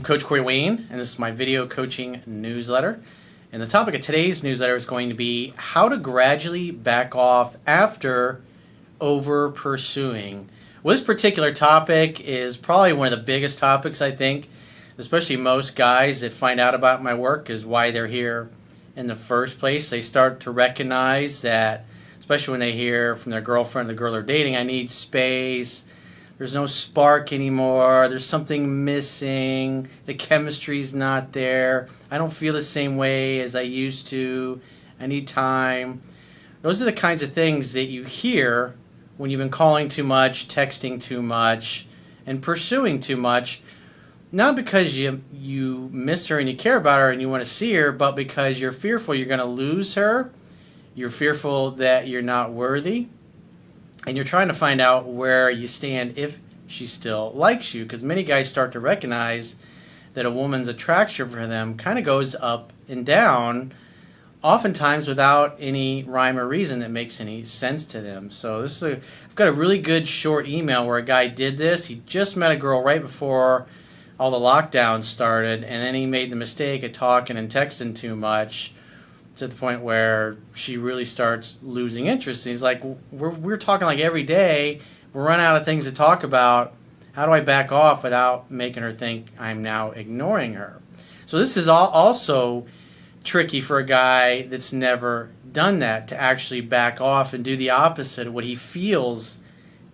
Coach Corey Wayne, and this is my video coaching newsletter. And the topic of today's newsletter is going to be how to gradually back off after over pursuing. Well, this particular topic is probably one of the biggest topics, I think, especially most guys that find out about my work is why they're here in the first place. They start to recognize that, especially when they hear from their girlfriend, the girl they're dating, I need space. There's no spark anymore. There's something missing. The chemistry's not there. I don't feel the same way as I used to. I need time. Those are the kinds of things that you hear when you've been calling too much, texting too much, and pursuing too much. Not because you miss her and you care about her and you want to see her, but because you're fearful you're going to lose her. You're fearful that you're not worthy. And you're trying to find out where you stand if she still likes you. Because many guys start to recognize that a woman's attraction for them kind of goes up and down, oftentimes without any rhyme or reason that makes any sense to them. So I've got a really good short email where a guy did this. He just met a girl right before all the lockdowns started, and then he made the mistake of talking and texting too much, to the point where she really starts losing interest. And he's like, we're talking like every day. We're running out of things to talk about. How do I back off without making her think I'm now ignoring her? So this is also tricky for a guy that's never done that, to actually back off and do the opposite of what he feels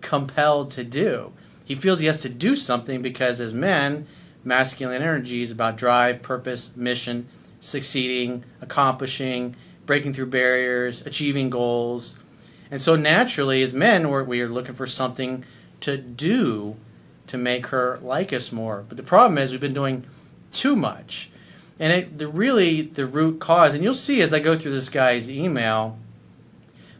compelled to do. He feels he has to do something because as men, masculine energy is about drive, purpose, mission, succeeding, accomplishing, breaking through barriers, achieving goals. And so naturally, as men, we are looking for something to do to make her like us more. But the problem is we've been doing too much. And the root cause, and you'll see as I go through this guy's email,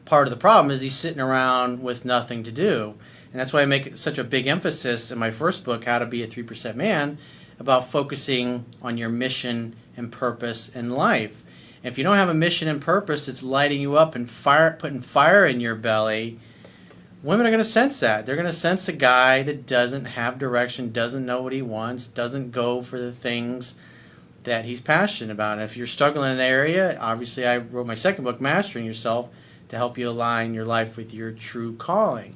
part of the problem is he's sitting around with nothing to do. And that's why I make such a big emphasis in my first book, How to Be a 3% Man, about focusing on your mission and purpose in life. And if you don't have a mission and purpose that's lighting you up and putting fire in your belly, women are going to sense that. They're going to sense a guy that doesn't have direction, doesn't know what he wants, doesn't go for the things that he's passionate about. And if you're struggling in that area, obviously I wrote my second book, Mastering Yourself, to help you align your life with your true calling.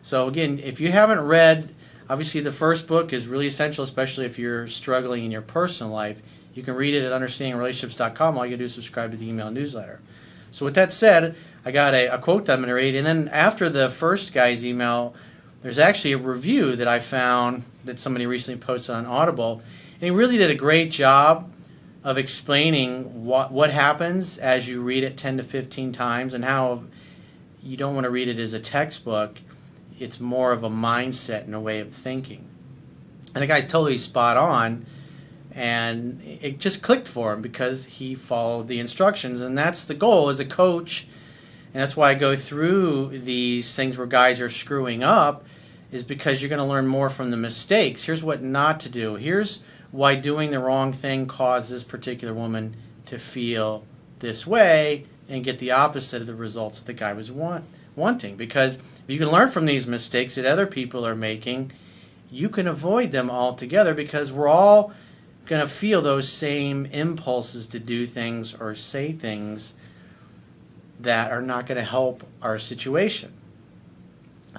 So again, if you haven't read, obviously the first book is really essential, especially if you're struggling in your personal life. You can read it at understandingrelationships.com. All you do is subscribe to the email newsletter. So with that said, I got a quote that I'm going to read. And then after the first guy's email, there's actually a review that I found that somebody recently posted on Audible. And he really did a great job of explaining what happens as you read it 10 to 15 times and how you don't want to read it as a textbook. It's more of a mindset and a way of thinking. And the guy's totally spot on, and it just clicked for him because he followed the instructions. And that's the goal as a coach, and that's why I go through these things where guys are screwing up, is because you're going to learn more from the mistakes. Here's what not to do. Here's why doing the wrong thing caused this particular woman to feel this way and get the opposite of the results that the guy was wanting. Because if you can learn from these mistakes that other people are making, you can avoid them altogether, because we're all going to feel those same impulses to do things or say things that are not going to help our situation.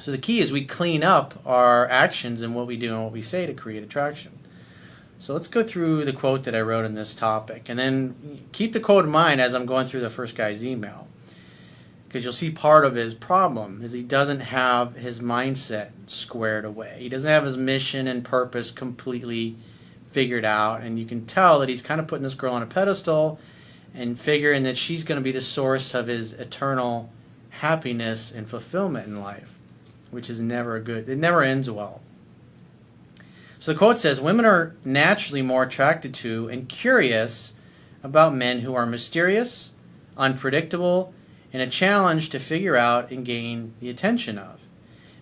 So the key is we clean up our actions and what we do and what we say to create attraction. So let's go through the quote that I wrote in this topic, and then keep the quote in mind as I'm going through the first guy's email. Because you'll see part of his problem is he doesn't have his mindset squared away. He doesn't have his mission and purpose completely figured out. And you can tell that he's kind of putting this girl on a pedestal and figuring that she's going to be the source of his eternal happiness and fulfillment in life, which is never good. It never ends well. So the quote says, women are naturally more attracted to and curious about men who are mysterious, unpredictable, and a challenge to figure out and gain the attention of.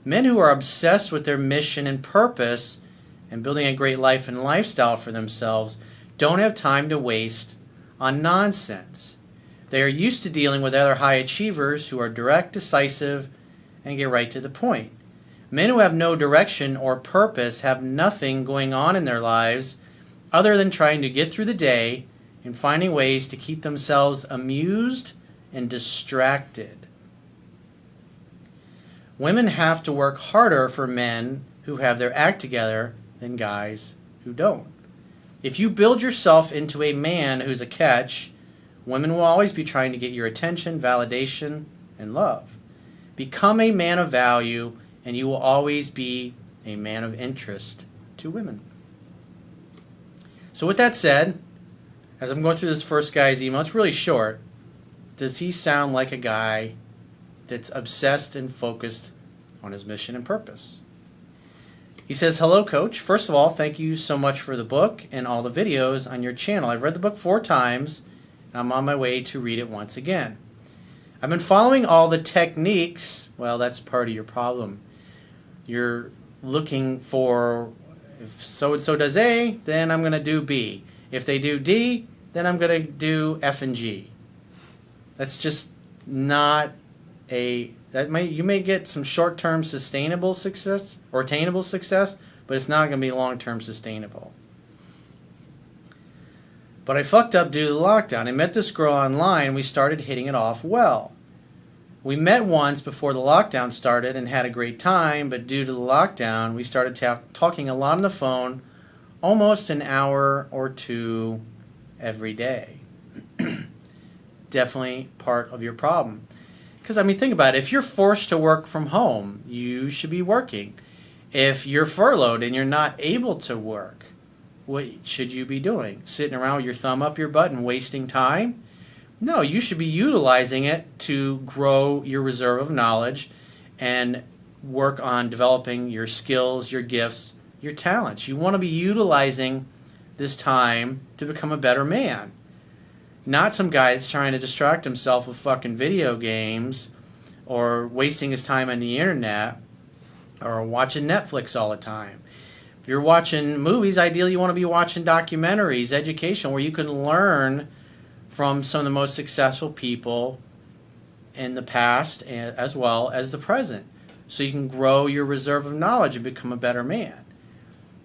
Men who are obsessed with their mission and purpose and building a great life and lifestyle for themselves don't have time to waste on nonsense. They are used to dealing with other high achievers who are direct, decisive, and get right to the point. Men who have no direction or purpose have nothing going on in their lives other than trying to get through the day and finding ways to keep themselves amused and distracted. Women have to work harder for men who have their act together than guys who don't. If you build yourself into a man who's a catch, women will always be trying to get your attention, validation, and love. Become a man of value, and you will always be a man of interest to women. So with that said, as I'm going through this first guy's email, it's really short. Does he sound like a guy that's obsessed and focused on his mission and purpose? He says, hello, Coach. First of all, thank you so much for the book and all the videos on your channel. I've read the book 4 times, and I'm on my way to read it once again. I've been following all the techniques. Well, that's part of your problem. You're looking for, if so-and-so does A, then I'm going to do B. If they do D, then I'm going to do F and G. That's just not a... you may get some short-term sustainable success or attainable success, but it's not going to be long-term sustainable. But I fucked up due to the lockdown. I met this girl online. We started hitting it off well. We met once before the lockdown started and had a great time, but due to the lockdown, we started talking a lot on the phone, almost an hour or 2 every day. Definitely part of your problem. Because, I mean, think about it. If you're forced to work from home, you should be working. If you're furloughed and you're not able to work, what should you be doing? Sitting around with your thumb up your butt and wasting time? No, you should be utilizing it to grow your reserve of knowledge and work on developing your skills, your gifts, your talents. You want to be utilizing this time to become a better man. Not some guy that's trying to distract himself with fucking video games or wasting his time on the internet or watching Netflix all the time. If you're watching movies, ideally you want to be watching documentaries, education, where you can learn from some of the most successful people in the past as well as the present. So you can grow your reserve of knowledge and become a better man.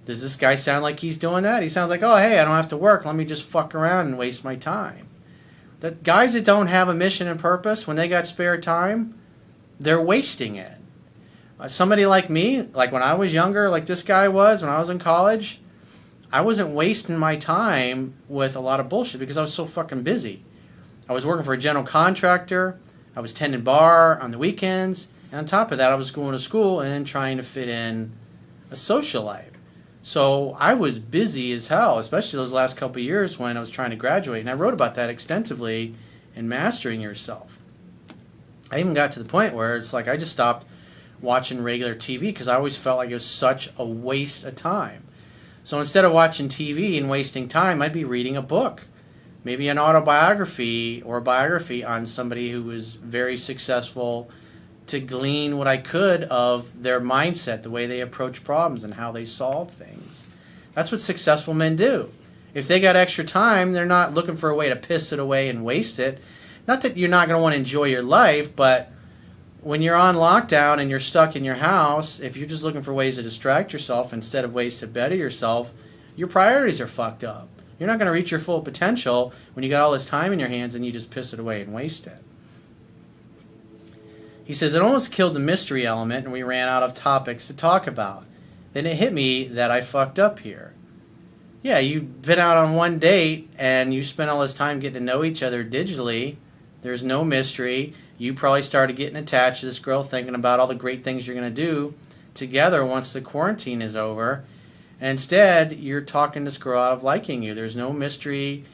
Does this guy sound like he's doing that? He sounds like, oh, hey, I don't have to work. Let me just fuck around and waste my time. That guys that don't have a mission and purpose, when they got spare time, they're wasting it. Somebody like me, like when I was younger, like this guy was, when I was in college, I wasn't wasting my time with a lot of bullshit because I was so fucking busy. I was working for a general contractor. I was tending bar on the weekends. And on top of that, I was going to school and trying to fit in a social life. So I was busy as hell, especially those last couple of years when I was trying to graduate. And I wrote about that extensively in Mastering Yourself. I even got to the point where it's like I just stopped watching regular TV because I always felt like it was such a waste of time. So instead of watching TV and wasting time, I'd be reading a book. Maybe an autobiography or a biography on somebody who was very successful, to glean what I could of their mindset, the way they approach problems and how they solve things. That's what successful men do. If they got extra time, they're not looking for a way to piss it away and waste it. Not that you're not going to want to enjoy your life, but when you're on lockdown and you're stuck in your house, if you're just looking for ways to distract yourself instead of ways to better yourself, your priorities are fucked up. You're not going to reach your full potential when you got all this time in your hands and you just piss it away and waste it. He says, it almost killed the mystery element and we ran out of topics to talk about. Then it hit me that I fucked up here. Yeah, you've been out on one date and you spent all this time getting to know each other digitally. There's no mystery. You probably started getting attached to this girl, thinking about all the great things you're going to do together once the quarantine is over. And instead, you're talking this girl out of liking you. There's no mystery.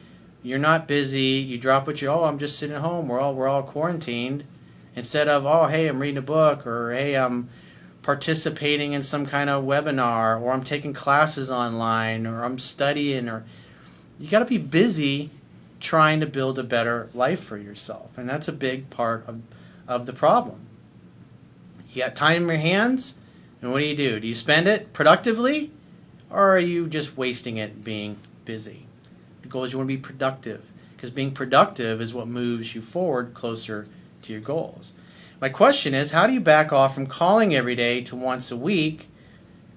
You're not busy. You drop what you, I'm just sitting at home. We're all quarantined. Instead of, hey, I'm reading a book, or hey, I'm participating in some kind of webinar, or I'm taking classes online, or I'm studying, or you got to be busy trying to build a better life for yourself. And that's a big part of the problem. You got time in your hands, and what do? Do you spend it productively, or are you just wasting it being busy? The goal is you want to be productive, because being productive is what moves you forward closer to your goals. My question is, how do you back off from calling every day to once a week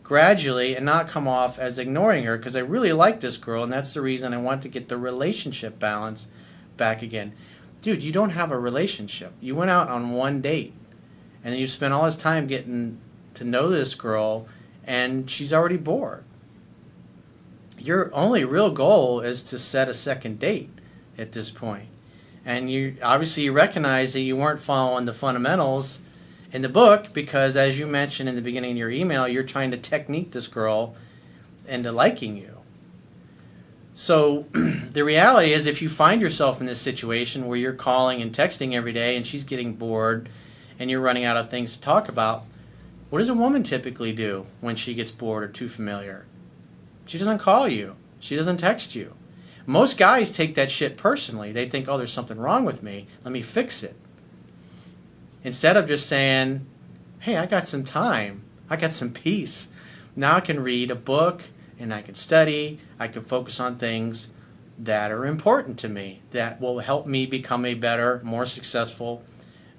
gradually and not come off as ignoring her because I really like this girl and that's the reason I want to get the relationship balance back again. Dude, you don't have a relationship. You went out on one date and then you spent all this time getting to know this girl and she's already bored. Your only real goal is to set a second date at this point. And you obviously you recognize that you weren't following the fundamentals in the book because, as you mentioned in the beginning of your email, you're trying to technique this girl into liking you. So the reality is if you find yourself in this situation where you're calling and texting every day and she's getting bored and you're running out of things to talk about, what does a woman typically do when she gets bored or too familiar? She doesn't call you. She doesn't text you. Most guys take that shit personally. They think, oh, there's something wrong with me. Let me fix it. Instead of just saying, hey, I got some time. I got some peace. Now I can read a book and I can study. I can focus on things that are important to me, that will help me become a better, more successful,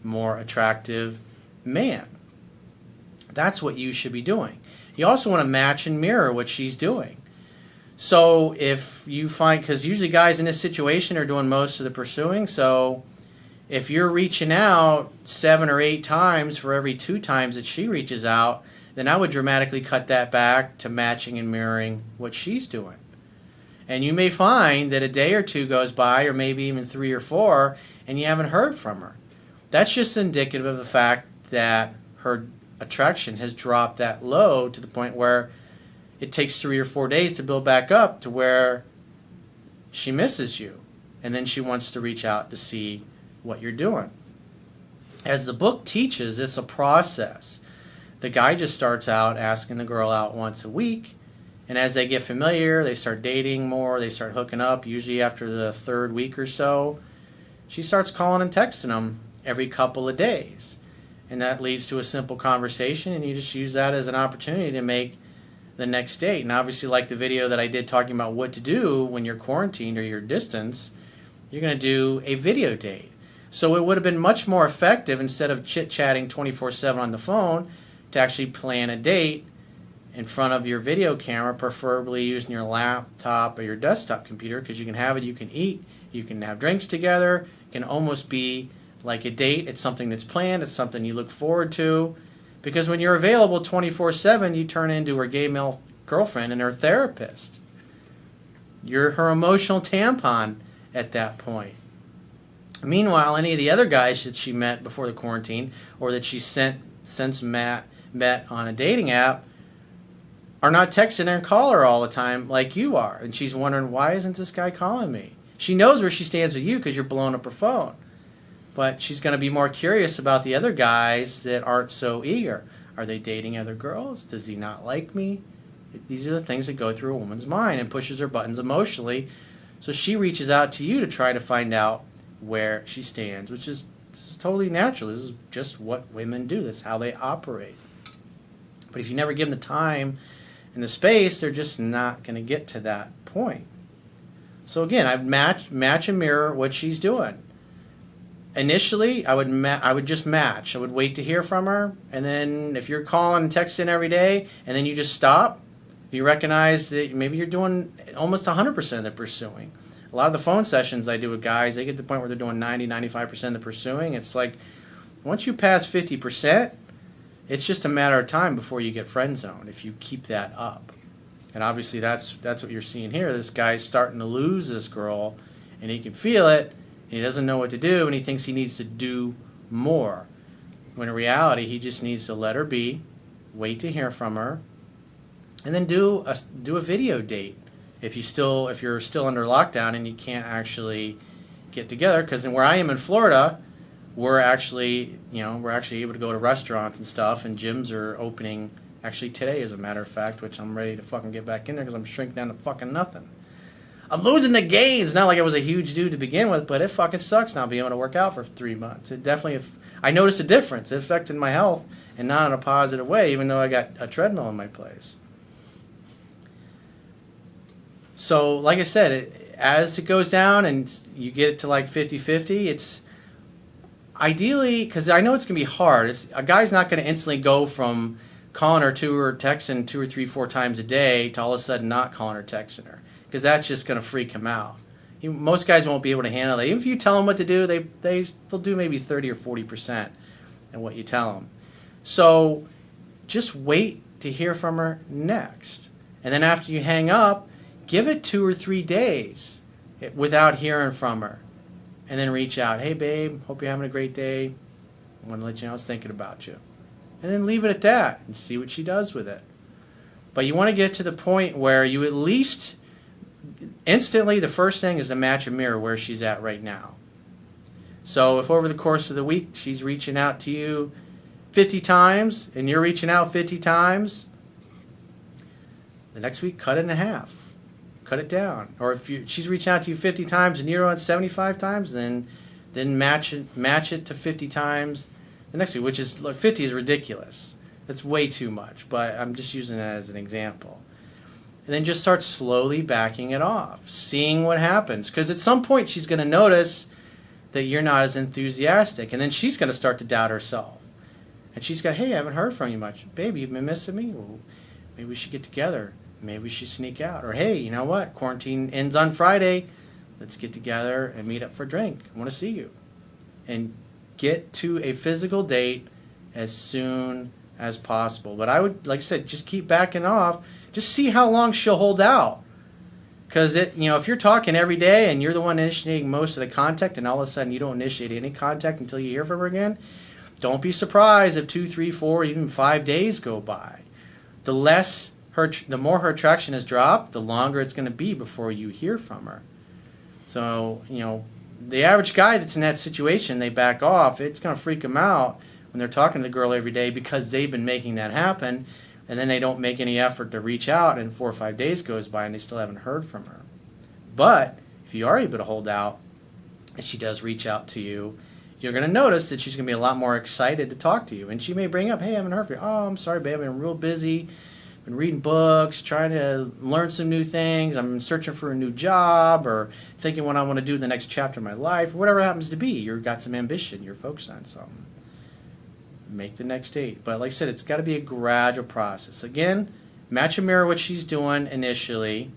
more attractive man. That's what you should be doing. You also want to match and mirror what she's doing. So if you find, because usually guys in this situation are doing most of the pursuing, so if you're reaching out 7 or 8 times for every 2 times that she reaches out, then I would dramatically cut that back to matching and mirroring what she's doing. And you may find that a day or 2 goes by, or maybe even 3 or 4, and you haven't heard from her. That's just indicative of the fact that her attraction has dropped that low to the point where it takes 3 or 4 days to build back up to where she misses you. And then she wants to reach out to see what you're doing. As the book teaches, it's a process. The guy just starts out asking the girl out once a week, and as they get familiar, they start dating more, they start hooking up. Usually after the 3rd week or so, she starts calling and texting him every couple of days. And that leads to a simple conversation, and you just use that as an opportunity to make the next date. And obviously, like the video that I did talking about what to do when you're quarantined or you're distance, you're going to do a video date. So it would have been much more effective, instead of chit-chatting 24/7 on the phone, to actually plan a date in front of your video camera, preferably using your laptop or your desktop computer, because you can have it, you can eat, you can have drinks together. It can almost be like a date. It's something that's planned. It's something you look forward to. Because when you're available 24/7, you turn into her gay male girlfriend and her therapist. You're her emotional tampon at that point. Meanwhile, any of the other guys that she met before the quarantine, or that she since met on a dating app, are not texting her and call her all the time like you are. And she's wondering, why isn't this guy calling me? She knows where she stands with you because you're blowing up her phone. But she's going to be more curious about the other guys that aren't so eager. Are they dating other girls? Does he not like me? These are the things that go through a woman's mind and pushes her buttons emotionally. So she reaches out to you to try to find out where she stands, which is, this is totally natural. This is just what women do. That's how they operate. But if you never give them the time and the space, they're just not going to get to that point. So again, I'd match and mirror what she's doing. Initially, I would just match. I would wait to hear from her, and then if you're calling and texting every day, and then you just stop, you recognize that maybe you're doing almost 100% of the pursuing. A lot of the phone sessions I do with guys, they get to the point where they're doing 90-95% of the pursuing. It's like, once you pass 50%, it's just a matter of time before you get friend zoned if you keep that up. And obviously that's what you're seeing here. This guy's starting to lose this girl, and he can feel it. He doesn't know what to do, and he thinks he needs to do more. When in reality, he just needs to let her be, wait to hear from her, and then do a video date. If you're still under lockdown and you can't actually get together, because where I am in Florida, we're actually able to go to restaurants and stuff, and gyms are opening. Actually, today, as a matter of fact, which I'm ready to fucking get back in there because I'm shrinking down to fucking nothing. I'm losing the gains. Not like I was a huge dude to begin with, but it fucking sucks not being able to work out for 3 months. It definitely, I noticed a difference. It affected my health, and not in a positive way, even though I got a treadmill in my place. So, like I said, as it goes down and you get it to like 50-50, it's ideally, because I know it's going to be hard. A guy's not going to instantly go from calling her to or texting 2 or 3, 4 times a day to all of a sudden not calling or texting her, because that's just going to freak him out. Most guys won't be able to handle it. Even if you tell them what to do, they'll do maybe 30 or 40% in what you tell them. So just wait to hear from her next. And then after you hang up, give it 2 or 3 days without hearing from her. And then reach out. Hey, babe, hope you're having a great day. I want to let you know I was thinking about you. And then leave it at that and see what she does with it. But you want to get to the point where you at least instantly, the first thing is to match a mirror where she's at right now. So if over the course of the week she's reaching out to you 50 times and you're reaching out 50 times, the next week cut it in half. Cut it down. Or if she's reaching out to you 50 times and you're on 75 times, then match it to 50 times the next week, which is 50 is ridiculous. That's way too much, but I'm just using it as an example. And then just start slowly backing it off, seeing what happens. Because at some point she's going to notice that you're not as enthusiastic, and then she's going to start to doubt herself. And she's got, hey, I haven't heard from you much. Baby, you've been missing me? Well, maybe we should get together. Maybe we should sneak out. Or, hey, you know what? Quarantine ends on Friday. Let's get together and meet up for a drink. I want to see you. And get to a physical date as soon as possible. But I would, like I said, just keep backing off. Just see how long she'll hold out. Because if you're talking every day and you're the one initiating most of the contact, and all of a sudden you don't initiate any contact until you hear from her again, don't be surprised if 2, 3, 4, even 5 days go by. The more her attraction has dropped, the longer it's going to be before you hear from her. So, the average guy that's in that situation, they back off. It's going to freak them out when they're talking to the girl every day because they've been making that happen. And then they don't make any effort to reach out, and 4 or 5 days goes by and they still haven't heard from her. But if you are able to hold out and she does reach out to you, you're going to notice that she's going to be a lot more excited to talk to you. And she may bring up, hey, I haven't heard from you. Oh, I'm sorry, babe. I've been real busy. Been reading books, trying to learn some new things. I'm searching for a new job or thinking what I want to do in the next chapter of my life. Whatever it happens to be, you've got some ambition. You're focused on something. Make the next date. But like I said, it's got to be a gradual process. Again, match a mirror what she's doing initially,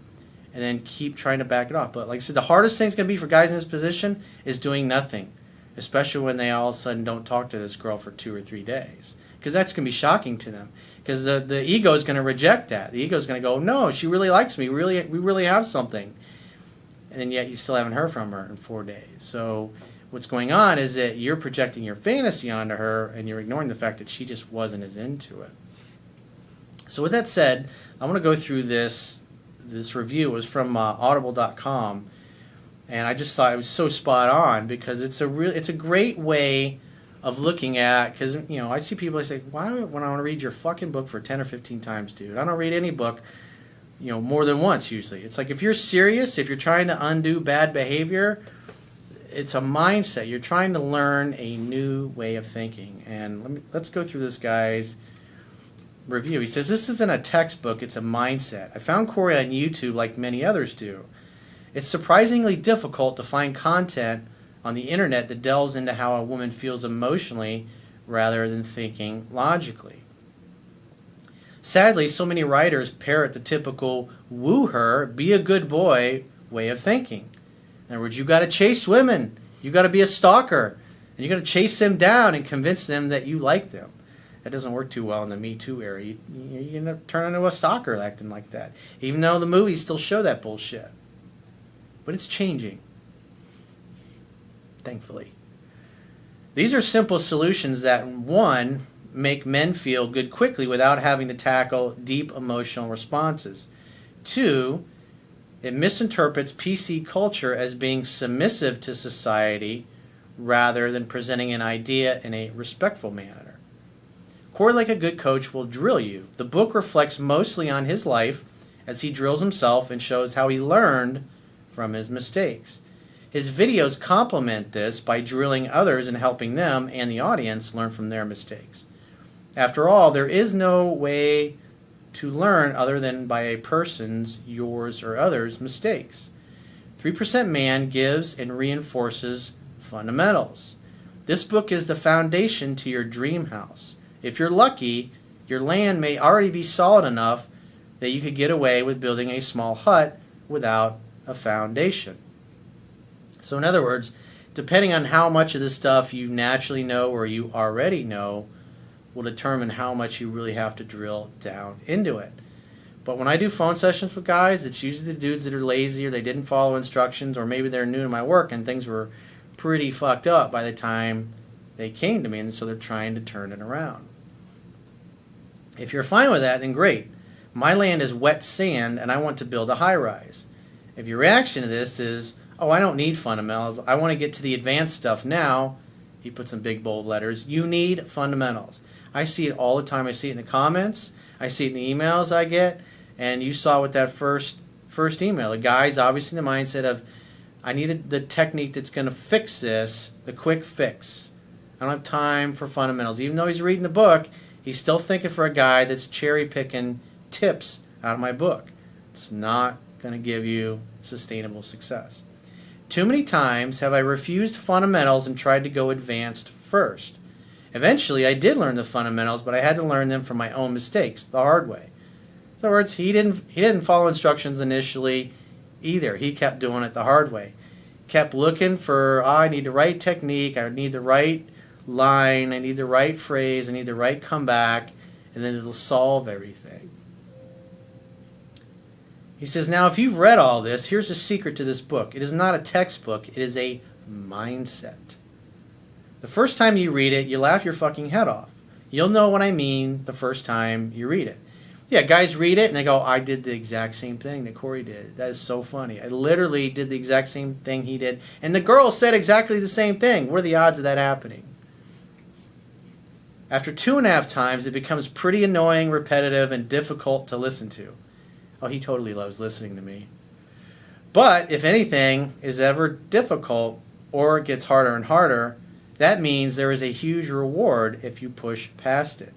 and then keep trying to back it off. But like I said, the hardest thing is going to be for guys in this position is doing nothing, especially when they all of a sudden don't talk to this girl for 2 or 3 days, because that's going to be shocking to them. Because the ego is going to reject that. The ego is going to go, no, she really likes me. We really have something. And then yet you still haven't heard from her in 4 days. So what's going on is that you're projecting your fantasy onto her and you're ignoring the fact that she just wasn't as into it. So with that said, I want to go through this review. It was from audible.com, and I just thought it was so spot on because it's a great way of looking at, because I see people, I say, why when I want to read your fucking book for 10 or 15 times, dude? I don't read any book more than once usually. It's like if you're serious, if you're trying to undo bad behavior, it's a mindset. You're trying to learn a new way of thinking. And let's go through this guy's review. He says, this isn't a textbook, it's a mindset. I found Corey on YouTube like many others do. It's surprisingly difficult to find content on the internet that delves into how a woman feels emotionally rather than thinking logically. Sadly, so many writers parrot the typical woo her, be a good boy way of thinking. In other words, you got to chase women. You got to be a stalker. And you got to chase them down and convince them that you like them. That doesn't work too well in the Me Too era. You end up turning into a stalker acting like that. Even though the movies still show that bullshit. But it's changing. Thankfully. These are simple solutions that, one, make men feel good quickly without having to tackle deep emotional responses. Two, it misinterprets PC culture as being submissive to society rather than presenting an idea in a respectful manner. Corey, like a good coach, will drill you. The book reflects mostly on his life as he drills himself and shows how he learned from his mistakes. His videos complement this by drilling others and helping them and the audience learn from their mistakes. After all, there is no way to learn other than by a person's, yours, or others' mistakes. 3% Man gives and reinforces fundamentals. This book is the foundation to your dream house. If you're lucky, Your land may already be solid enough that you could get away with building a small hut without a foundation. So in other words, depending on how much of this stuff you naturally know or you already know will determine how much you really have to drill down into it. But when I do phone sessions with guys, it's usually the dudes that are lazy or they didn't follow instructions, or maybe they're new to my work and things were pretty fucked up by the time they came to me, and so they're trying to turn it around. If you're fine with that, then great. My land is wet sand and I want to build a high-rise. If your reaction to this is, oh, I don't need fundamentals, I want to get to the advanced stuff now, he put some big bold letters, you need fundamentals. I see it all the time. I see it in the comments, I see it in the emails I get, and you saw with that first email. The guy's obviously in the mindset of, I needed the technique that's going to fix this, the quick fix. I don't have time for fundamentals. Even though he's reading the book, he's still thinking for a guy that's cherry picking tips out of my book. It's not going to give you sustainable success. Too many times have I refused fundamentals and tried to go advanced first. Eventually, I did learn the fundamentals, but I had to learn them from my own mistakes, the hard way. In other words, he didn't follow instructions initially either. He kept doing it the hard way. Kept looking for, I need the right technique, I need the right line, I need the right phrase, I need the right comeback, and then it'll solve everything. He says, now if you've read all this, here's a secret to this book. It is not a textbook, it is a mindset. The first time you read it, you laugh your fucking head off. You'll know what I mean the first time you read it. Yeah, guys read it and they go, I did the exact same thing that Corey did. That is so funny. I literally did the exact same thing he did. And the girl said exactly the same thing. What are the odds of that happening? After 2.5 times, it becomes pretty annoying, repetitive, and difficult to listen to. Oh, he totally loves listening to me. But if anything is ever difficult or gets harder and harder, that means there is a huge reward if you push past it.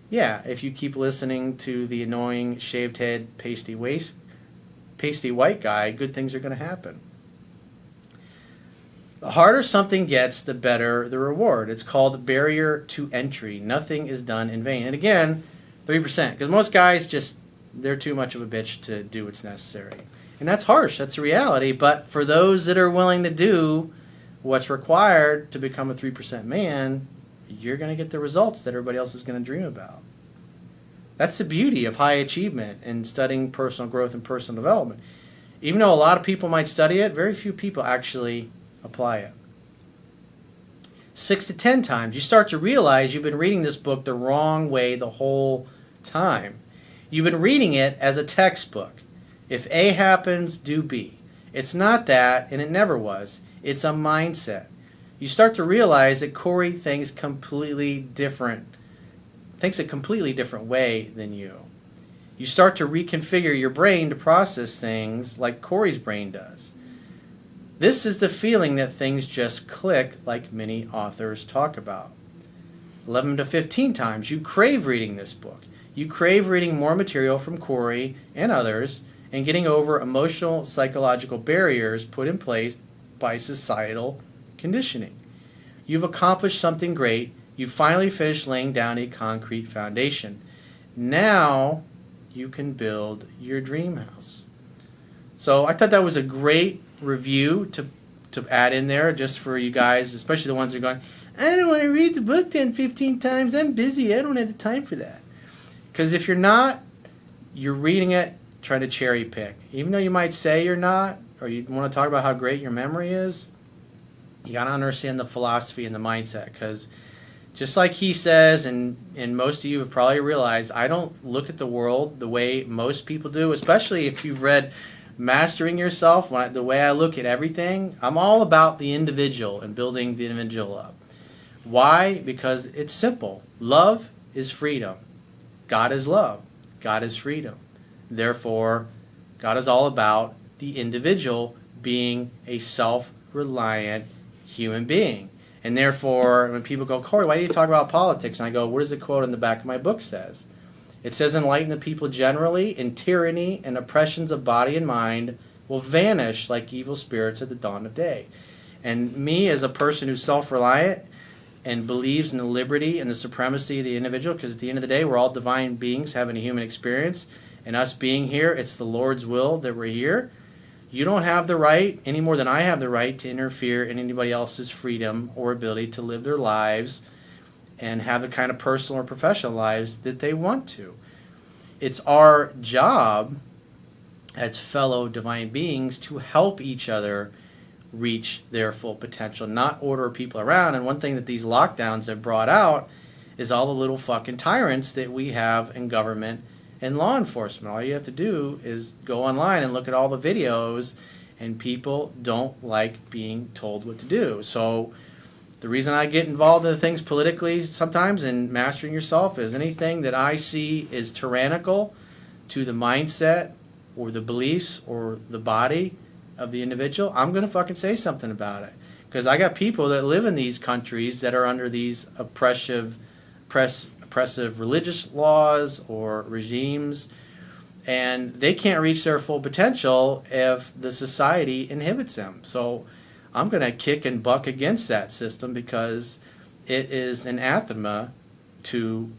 Yeah, if you keep listening to the annoying, shaved head, pasty white guy, good things are going to happen. The harder something gets, the better the reward. It's called barrier to entry. Nothing is done in vain. And again, 3%, because most guys they're too much of a bitch to do what's necessary. And that's harsh, that's a reality, but for those that are willing to do what's required to become a 3% man, you're going to get the results that everybody else is going to dream about. That's the beauty of high achievement and studying personal growth and personal development. Even though a lot of people might study it, very few people actually apply it. 6 to 10 times, you start to realize you've been reading this book the wrong way the whole time. You've been reading it as a textbook. If A happens, do B. It's not that, and it never was. It's a mindset. You start to realize that Corey thinks a completely different way than you. You start to reconfigure your brain to process things like Corey's brain does. This is the feeling that things just click, like many authors talk about. 11 to 15 times, you crave reading this book. You crave reading more material from Corey and others and getting over emotional, psychological barriers put in place by societal conditioning. You've accomplished something great. You finally finished laying down a concrete foundation. Now you can build your dream house. So I thought that was a great review to add in there just for you guys, especially the ones that are going, I don't want to read the book 10, 15 times. I'm busy. I don't have the time for that. Because if you're not, you're reading it trying to cherry pick. Even though you might say you're not, or you want to talk about how great your memory is, you got to understand the philosophy and the mindset. Because just like he says, and most of you have probably realized, I don't look at the world the way most people do, especially if you've read Mastering Yourself. The way I look at everything, I'm all about the individual and building the individual up. Why? Because it's simple. Love is freedom. God is love. God is freedom. Therefore, God is all about the individual being a self-reliant human being. And therefore, when people go, Corey, why do you talk about politics? And I go, what does the quote in the back of my book says? It says, enlighten the people generally, and tyranny and oppressions of body and mind will vanish like evil spirits at the dawn of day. And me, as a person who's self-reliant, and believes in the liberty and the supremacy of the individual, because at the end of the day, we're all divine beings having a human experience, and us being here, it's the Lord's will that we're here. You don't have the right, any more than I have the right, to interfere in anybody else's freedom or ability to live their lives and have the kind of personal or professional lives that they want to. It's our job as fellow divine beings to help each other reach their full potential, not order people around. And one thing that these lockdowns have brought out is all the little fucking tyrants that we have in government and law enforcement. All you have to do is go online and look at all the videos, and people don't like being told what to do. So the reason I get involved in things politically sometimes in mastering yourself is anything that I see is tyrannical to the mindset or the beliefs or the body of the individual, I'm going to fucking say something about it. Because I got people that live in these countries that are under these oppressive religious laws or regimes, and they can't reach their full potential if the society inhibits them. So I'm going to kick and buck against that system because it is anathema to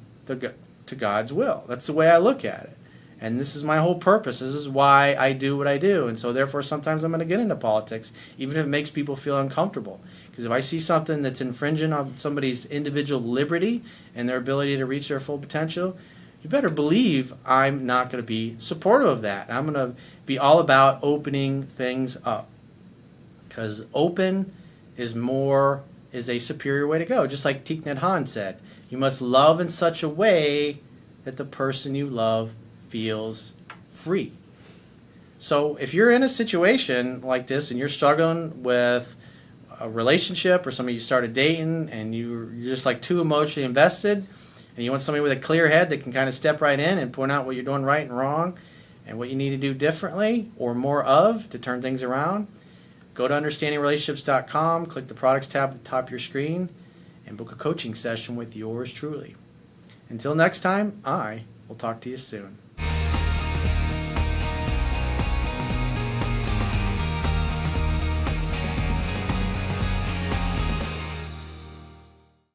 God's will. That's the way I look at it. And this is my whole purpose. This is why I do what I do. And so therefore sometimes I'm going to get into politics, even if it makes people feel uncomfortable. Because if I see something that's infringing on somebody's individual liberty and their ability to reach their full potential, you better believe I'm not going to be supportive of that. I'm going to be all about opening things up. Because open is a superior way to go. Just like Thich Nhat Hanh said, you must love in such a way that the person you love feels free. So if you're in a situation like this and you're struggling with a relationship, or somebody you started dating and you're just like too emotionally invested, and you want somebody with a clear head that can kind of step right in and point out what you're doing right and wrong and what you need to do differently or more of to turn things around, go to understandingrelationships.com, click the products tab at the top of your screen, and book a coaching session with yours truly. Until next time, I will talk to you soon.